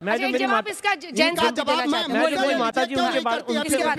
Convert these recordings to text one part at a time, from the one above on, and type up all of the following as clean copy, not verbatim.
मैं जो मेरी माता इसका जैन साहब को देना चाहता हूं। मैं जो मेरी माता जी उनके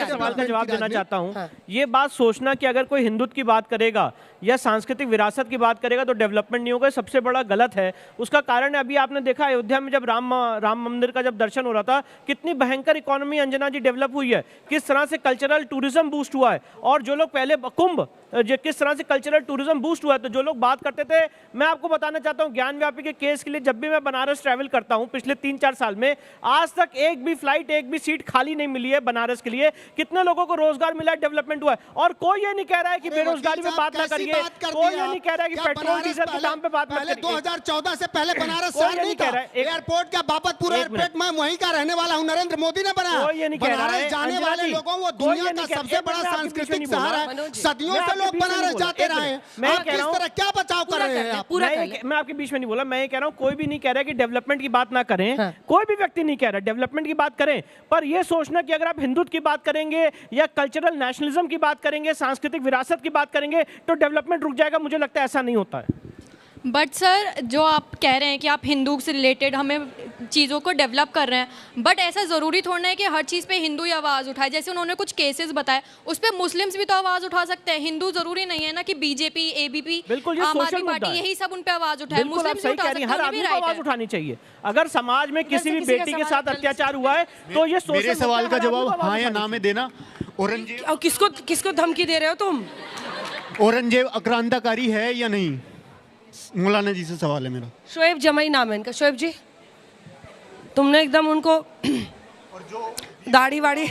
सवाल का जवाब देना चाहता हूं। ये बात सोचना कि अगर कोई हिंदुत्व की बात करेगा या सांस्कृतिक विरासत की बात करेगा तो डेवलपमेंट नहीं होगा, सबसे बड़ा गलत है। उसका कारण है, अभी आपने देखा अयोध्या में जब राम मंदिर का जब दर्शन हो रहा था, कितनी भयंकर इकोनॉमी अंजना जी डेवलप हुई है, किस तरह से कल्चरल टूरिज्म बूस्ट हुआ है। और जो लोग पहले कुंभ किस तरह से कल्चरल टूरिज्म बूस्ट हुआ है, तो जो लोग बात करते थे, मैं आपको बताना चाहता हूं ज्ञान व्यापी के केस के लिए जब भी मैं बनारस ट्रैवल करता हूं पिछले 3-4 साल में, आज तक एक भी फ्लाइट एक भी सीट खाली नहीं मिली है बनारस के लिए। कितने लोगों को रोजगार मिला है, डेवलपमेंट हुआ है। और कोई ये नहीं कह रहा है कि बेरोजगारी में बात ना करिए, कोई ये नहीं कह रहा है कि पेट्रोल डीजल के दाम पे बात मत करिए। 2014 से पहले बनारस शहर नहीं था। एयरपोर्ट का बाबतपुर एयरपोर्ट मैं वहीं का रहने वाला हूं, नरेंद्र मोदी ने बनाया। बनारस जाने वाले लोगों, वो दुनिया का सबसे बड़ा सांस्कृतिक शहर है, सदियों से लोग बनारस जाते रहे हैं। आप किस तरह क्या बचाव कर रहे हैं? मैं आपके बीच में नहीं बोला, मैं ये कह रहा हूं कोई भी नहीं कह रहा कि डेवलपमेंट की बात ना करें, कोई भी व्यक्ति नहीं कह रहा डेवलपमेंट की बात करें, पर यह सोचना कि अगर आप हिंदुत्व की बात करेंगे या कल्चरल नेशनलिज्म की बात करेंगे, सांस्कृतिक विरासत की बात करेंगे तो डेवलपमेंट रुक जाएगा, मुझे लगता है ऐसा नहीं होता है। बट सर, जो आप कह रहे हैं कि आप हिंदू से रिलेटेड हमें चीज़ों को डेवलप कर रहे हैं, बट ऐसा ज़रूरी थोड़ा है कि हर चीज़ पे हिंदू ही आवाज़ उठाए। जैसे उन्होंने कुछ केसेस बताए, उस पर मुस्लिम्स भी तो आवाज़ उठा सकते हैं। हिंदू जरूरी नहीं है ना कि बीजेपी, एबीपी, आम आदमी पार्टी यही सब उन पे आवाज़ उठाए। मुस्लिम्स भी उठा सकते हैं, हर आदमी को आवाज़ उठानी चाहिए। अगर समाज में किसी भी बेटी के साथ अत्याचार हुआ है तो ये मेरे सवाल का जवाब हाँ या ना में देना। औरंगजेब किसको धमकी दे रहे हो तुम? औरंगजेब आक्रांताकारी है या नहीं? मौलाना जी से सवाल है मेरा। शोएब जमाई नाम है इनका। शोएब जी, तुमने एकदम उनको दाढ़ी वाड़ी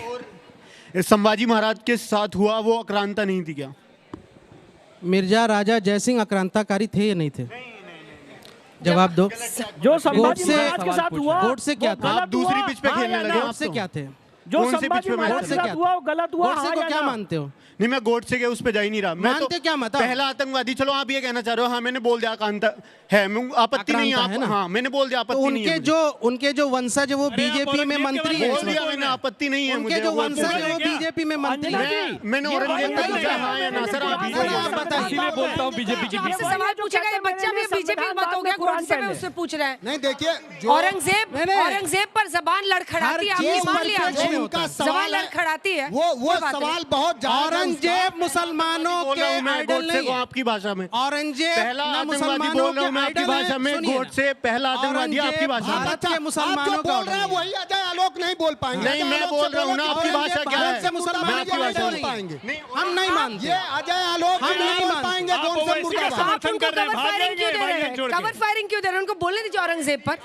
संभाजी महाराज के साथ हुआ, वो आक्रांता नहीं थी क्या? मिर्जा राजा जयसिंह आक्रांताकारी थे या नहीं थे? जवाब दो। जो संभाजी महाराज के साथ हुआ, गोडसे क्या था? आप दूसरी पिच पे खेलने लगे। गोडसे क्या थे? जो संभाजी महाराज के साथ हुआ वो गलत हुआ। गोडसे को क्या मानते हो? नहीं, मैं गोडसे के उस पे जा ही नहीं रहा। मैं मानते क्या मत? पहला आतंकवादी। चलो आप ये कहना चाह रहे हो, हाँ मैंने बोल दिया आक्रांता है, आपत्ति नहीं है ना? हाँ मैंने बोल दिया, आपत्ति नहीं है। उनके जो वंशज वो बीजेपी में मंत्री है, बोल दिया मैंने, आपत्ति नहीं है मुझे। उनके जो वंशज है वो बीजेपी में मंत्री है। मैंने औरंगजेब को पूछा हाँ या ना? सर आप इसीलिए बोलता हूँ बीजेपी की। आपसे सवाल पूछेगा, ये बच्चा भी बीजेपी मत हो गया, गोडसे में उससे पूछ रहे हैं। नहीं देखिए, औरंगजेब पर जबान लड़खड़ाती है, आपने मान लिया। उनका जबान लड़खड़ाती है, वो सवाल बहुत औरंगजेब मुसलमानों के आइडल नहीं है। आपकी भाषा में औरंगजेब पहला आतंकवादी बोल रहा हूँ मैं आपकी भाषा में। गोडसे पहला आतंकवादी आपकी भाषा में। भारत के मुसलमानों का बोल रहा है वही अजय आलोक नहीं बोल पाएंगे। नहीं, मैं बोल रहा हूँ ना, आपकी भाषा क्या है? से मुसलमानों की भाषा नहीं पाएंगे, हम नहीं मानते। ये अजय आलोक हम नहीं बोल पाएंगे। कवर फायरिंग क्यों दे रहे हैं? उनको बोलने दीजिए औरंगजेब पर।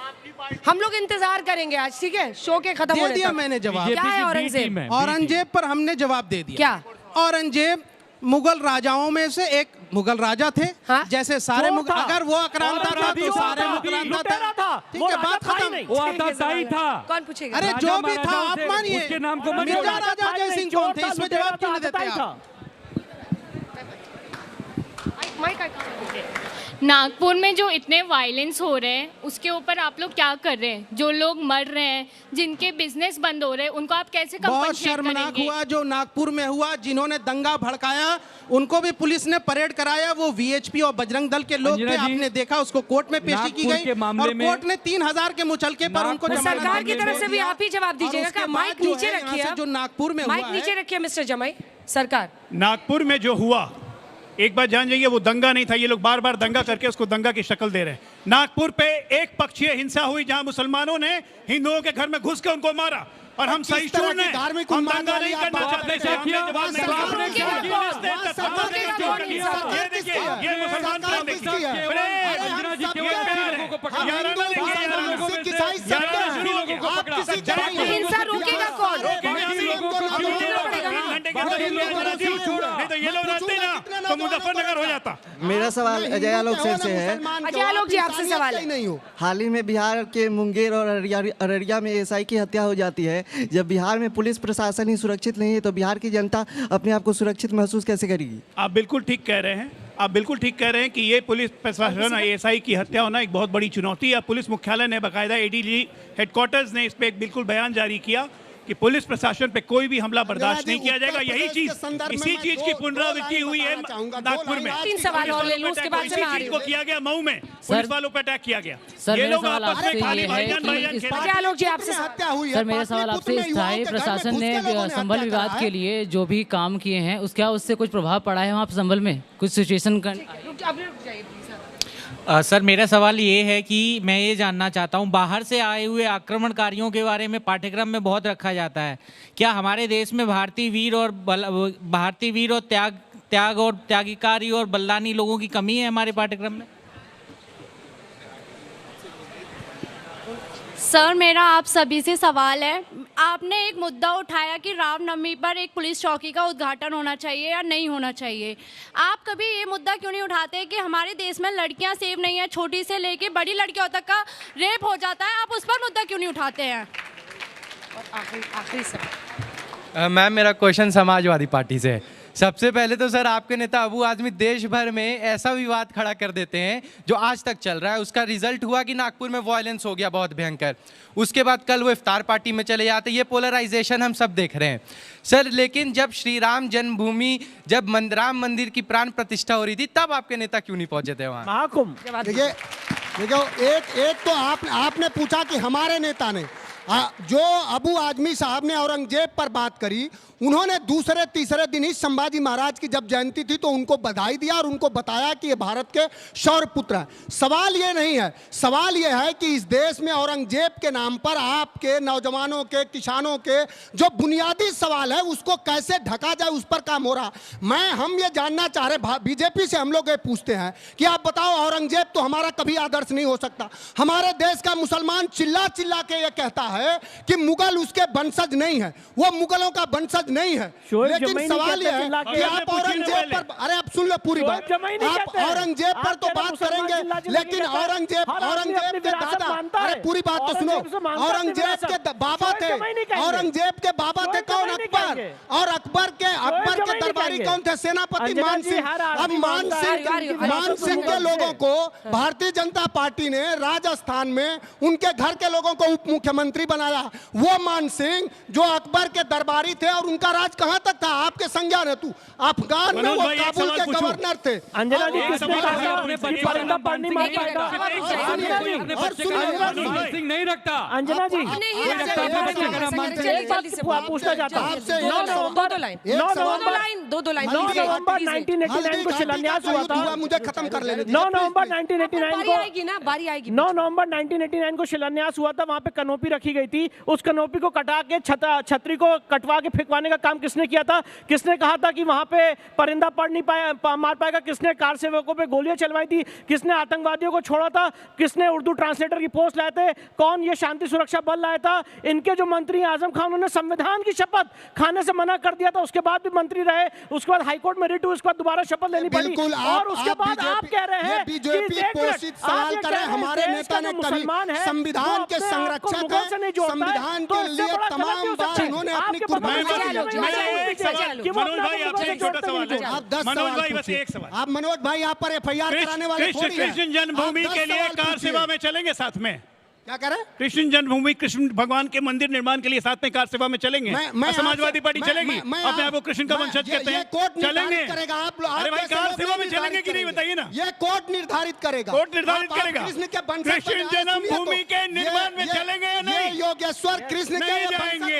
हम लोग इंतजार करेंगे आज, ठीक है, शो के खत्म होने तक। दे दिया मैंने जवाब। क्या है औरंगजेब? औरंगजेब पर हमने जवाब दे दिया। क्या? औरंगजेब मुगल राजाओं में से एक मुगल राजा थे। हाँ? जैसे सारे मुगल, अगर वो आक्रांता था तो सारे मुगल था। ठीक है, बात खत्म। वो आताशाही था। कौन पूछेगा? अरे जो भी था आप मानिए। उसके नाम को मिर्जा राजा जयसिंह कौन थे? इसमें जवाब क्यों नहीं देते आप? नागपुर में जो इतने वायलेंस हो रहे हैं उसके ऊपर आप लोग क्या कर रहे हैं? जो लोग मर रहे हैं, जिनके बिजनेस बंद हो रहे हैं, उनको आप कैसे बहुत शर्मनाक हुआ जो नागपुर में हुआ। जिन्होंने दंगा भड़काया उनको भी पुलिस ने परेड कराया। वो वीएचपी और बजरंग दल के लोग थे, आपने देखा। उसको कोर्ट में पेशी की गई और कोर्ट ने 3000 के मुचलके पर उनको सरकार की तरफ से भी आप ही जवाब दीजिएगा। माइक नीचे रखिए, जो नागपुर में माइक नीचे रखिए मिस्टर जमाई। सरकार, नागपुर में जो हुआ, एक बात जान जाइए, वो दंगा नहीं था। ये लोग बार बार दंगा करके उसको दंगा की शक्ल दे रहे हैं। नागपुर पे एक पक्षीय हिंसा हुई जहां मुसलमानों ने हिंदुओं के घर में घुस के उनको मारा, और हम सहिष्णु ने धार्मिक हम दंगा नहीं करना चाहते थे। ये मुसलमान हिंसा रोकेगा कौन? तो ये लोग रहते ना तो मुजफ्फरनगर हो जाता। मेरा सवाल अजय आलोक सर से है। अजय आलोक जी, आपसे सवाल है। हाल ही में बिहार के मुंगेर और अररिया में एसआई की हत्या हो जाती है। जब बिहार में पुलिस प्रशासन ही सुरक्षित नहीं है तो बिहार की जनता अपने आप को सुरक्षित महसूस कैसे करेगी? आप बिल्कुल ठीक कह रहे हैं। आप बिल्कुल ठीक कह रहे हैं कि ये पुलिस प्रशासन एएसआई की हत्या होना एक बहुत बड़ी चुनौती है। पुलिस मुख्यालय ने बाकायदा एडीजी हेडक्वार्टर्स ने इस पर एक बिल्कुल बयान जारी किया कि पुलिस प्रशासन पे कोई भी हमला बर्दाश्त नहीं किया जाएगा। यही चीज, इसी चीज की पुनरावृत्ति हुई है नागपुर में। 3 सवाल और ले लूं, उसके बाद से मैं आ रही हूं। किया गया मऊ में, पुलिस वालों पे अटैक किया गया। ये लोग आपस में खाली भाईजान आलोक जी आपसे हत्या हुई है। सर मेरा सवाल आपसे स्थायी प्रशासन ने संभल विवाद के लिए जो भी काम किए हैं उसका उससे कुछ प्रभाव पड़ा है वहाँ संभल में कुछ सिचुएशन का? सर मेरा सवाल ये है कि मैं ये जानना चाहता हूँ, बाहर से आए हुए आक्रमणकारियों के बारे में पाठ्यक्रम में बहुत रखा जाता है, क्या हमारे देश में भारतीय वीर और त्याग और त्यागीकारी और बलिदानी लोगों की कमी है हमारे पाठ्यक्रम में? सर मेरा आप सभी से सवाल है, आपने एक मुद्दा उठाया कि रामनवमी पर एक पुलिस चौकी का उद्घाटन होना चाहिए या नहीं होना चाहिए। आप कभी ये मुद्दा क्यों नहीं उठाते कि हमारे देश में लड़कियां सेफ नहीं है, छोटी से लेके बड़ी लड़कियों तक का रेप हो जाता है, आप उस पर मुद्दा क्यों नहीं उठाते हैं? आखिरी सवाल मैम, मेरा क्वेश्चन समाजवादी पार्टी से है। सबसे पहले तो सर आपके नेता अबू आजमी देश भर में ऐसा विवाद खड़ा कर देते हैं जो आज तक चल रहा है। उसका रिजल्ट हुआ कि नागपुर में वायलेंस हो गया बहुत भयंकर। उसके बाद कल वो इफ्तार पार्टी में चले जाते। ये पोलराइजेशन हम सब देख रहे हैं सर। लेकिन जब श्री राम जन्मभूमि, जब राम मंदिर की प्राण प्रतिष्ठा हो रही थी, तब आपके नेता क्यों नहीं पहुंचे थे वहाँ? महाकुंभ देखिए एक तो आपने पूछा कि हमारे नेता ने जो अबू आजमी साहब ने औरंगजेब पर बात करी, उन्होंने दूसरे तीसरे दिन ही संभाजी महाराज की जब जयंती थी तो उनको बधाई दिया और उनको बताया कि ये भारत के शौर्य पुत्र हैं। सवाल ये नहीं है, सवाल ये है कि इस देश में औरंगजेब के नाम पर आपके नौजवानों के, किसानों के जो बुनियादी सवाल है उसको कैसे ढका जाए, उस पर काम हो रहा। हम ये जानना चाह रहे, बीजेपी से हम लोग ये पूछते हैं कि आप बताओ, औरंगजेब तो हमारा कभी आदर्श नहीं हो सकता। हमारे देश का मुसलमान चिल्ला चिल्ला के ये कहता है कि मुगल उसके वंशज नहीं है, वो मुगलों का वंशज नहीं है। लेकिन सवाल यह है कि आप औरंगजेब पर, अरे आप सुन लो पूरी बात, आप औरंगजेब पर तो बात करेंगे, लेकिन औरंगजेब के दादा, अरे पूरी बात तो सुनो, औरंगजेब के बाबा थे, औरंगजेब के बाबा थे कौन? अकबर। और अकबर के दरबारी कौन थे? सेनापति मान सिंह। अब मान सिंह के लोगों को भारतीय जनता पार्टी ने राजस्थान में उनके घर के लोगों को उप मुख्यमंत्री बनाया। वो मान सिंह जो अकबर के दरबारी थे, और उनका राज कहां तक था? आपके संज्ञान है। तू अफगान में वो काबुल के गवर्नर थे। अंजना जी, किसने कहा कि परिंदा पार नहीं मार पाएगा? नहीं रखता। अंजना जी, पूछना चाहता हूँ, 9 नवंबर 1989 को शिलान्यास हुआ था। मुझे खत्म कर लेने 9 नवंबर 1989 को आएगी ना, बारी आएगी। 9 नवंबर 1989 को शिलान्यास हुआ था। वहां पे कनोपी रखी गई थी। उस कनोपी को कटा के छतरी को कटवा के फेंकवाने का काम किसने किया था? किसने कहा था कि वहां पे परिंदा पड़ नहीं मार पाएगा? किसने कार सेवकों पे गोलियां चलवाई थी? किसने आतंकवादियों को छोड़ा था? किसने उर्दू ट्रांसलेटर की पोस्ट लाए थे? कौन ये शांति सुरक्षा बल लाया था? इनके जो मंत्री आजम खान, उन्होंने संविधान की शपथ खाने से मना कर दिया था। उसके बाद भी मंत्री रहे, उसके बाद हाईकोर्ट में रिट हुई, उसके बाद दोबारा शपथ लेनी पड़ी, और उसके बाद आप कह रहे हैं बीजेपी पोषित सवाल करें। हमारे नेता ने कभी संविधान के संरक्षक है, संविधान के लिए तमाम बार उन्होंने अपनी कुर्बानी दी। मनोज भाई आपसे एक छोटा सवाल है। आप 10 मनोज भाई बस एक सवाल। आप मनोज भाई आप पर एफआईआर कराने वाले थोड़ी हैं। कृष्ण जन्मभूमि के लिए कार सेवा में चलेंगे साथ में? क्या करें? कृष्ण जन्मभूमि, कृष्ण भगवान के मंदिर निर्माण के लिए साथ में कार सेवा में चलेंगे? समाजवादी पार्टी चलेगी? अपने आप को कृष्ण का वंशज कहते हैं, चलेंगे? अरे भाई, कार सेवा में चलेंगे कि नहीं बताइए ना? ये कोर्ट निर्धारित करेगा। कोर्ट निर्धारित करेगा। कृष्ण जन्मभूमि के निर्माण में चलेंगे या नहीं? योगेश्वर कृष्ण नहीं जाएंगे।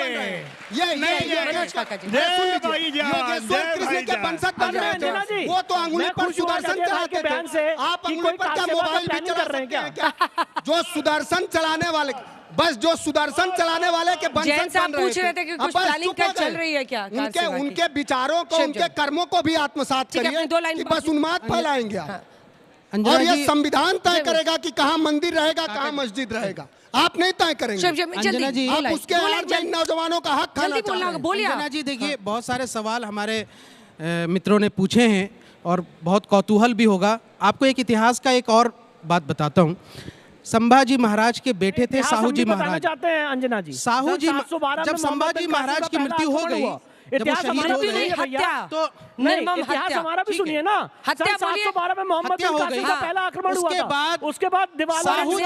योगेश्वर कृष्ण के वंशज बन रहे थे। वो तो अंगुली पर सुदर्शन चलाते थे। आप अंगुली पर क्या मोबाइल भी चला रहे हैं क्या? जो सुदर्शन चलाने वाले, बस जो सुदर्शन चलाने वाले के वंशज बन पूछ रहे थे कि कुछ प्लानिंग चल रही है क्या? उनके विचारों को, उनके कर्मों को भी आत्मसात करिए कि बस उन्माद फैलाएंगे। और ये संविधान तय करेगा कि कहाँ मंदिर रहेगा, कहाँ मस्जिद रहेगा। आप नहीं तय करेंगे। अंजना जी, आप उसके नौजवानों का हक खाना चाह रहे हैं। अंजना जी देखिए, बहुत सारे सवाल हमारे मित्रों ने पूछे हैं और बहुत कौतूहल भी होगा। आपको एक इतिहास का एक और बात बताता हूँ। संभाजी महाराज के बेटे थे साहू जी महाराज। चाहते हैं अंजना जी, साहू जी, जब संभाजी महाराज की मृत्यु हो गई इतिहास हमारा भी नहीं है भैया, तो नहीं इतिहास हमारा भी सुनिए ना। हत्या 712 में मोहम्मद बिन कासिम का पहला आक्रमण हुआ था, उसके बाद साहू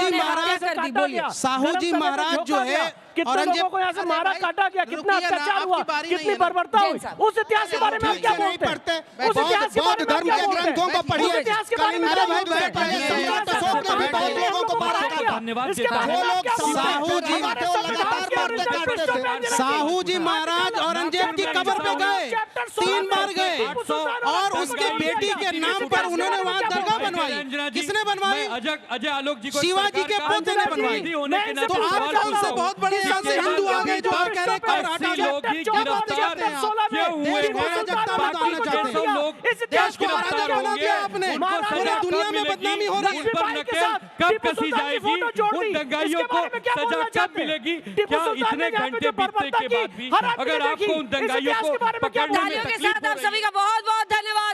जी महाराज जो है कितने लोगों को यहाँ से मारा काटा गया, कितना अत्याचार हुआ, कितनी बर्बरता हुई, उस इतिहास के बारे में हम क्या बोलते हैं? उस इतिहास के बारे में धर्म के ग्रंथों को पढ़िए, इतिहास के बारे में साहू जी महाराज औरंगजेब की कब्र पे गए, 3 बार गए, और उसके बेटी के नाम पर उन्होंने वहाँ दरगाह बनवाई। किसने बनवाई? अजय आलोक जी को शिवाजी के पोते ने बनवाई। तो आप उनसे बहुत बड़े यहाँ से हिंदू आ गए जो आप कह रहे हैं देश को अराजक बना दिया आपने, पूरी दुनिया में बदनामी हो रही है। कब कसी जाएगी उन दंगाइयों को सजा कब मिलेगी? क्या इतने घंटे बीतने के बाद भी अगर आपको उन दंगाइयों को पकड़ने में तालियों के साथ आप सभी का बहुत बहुत धन्यवाद।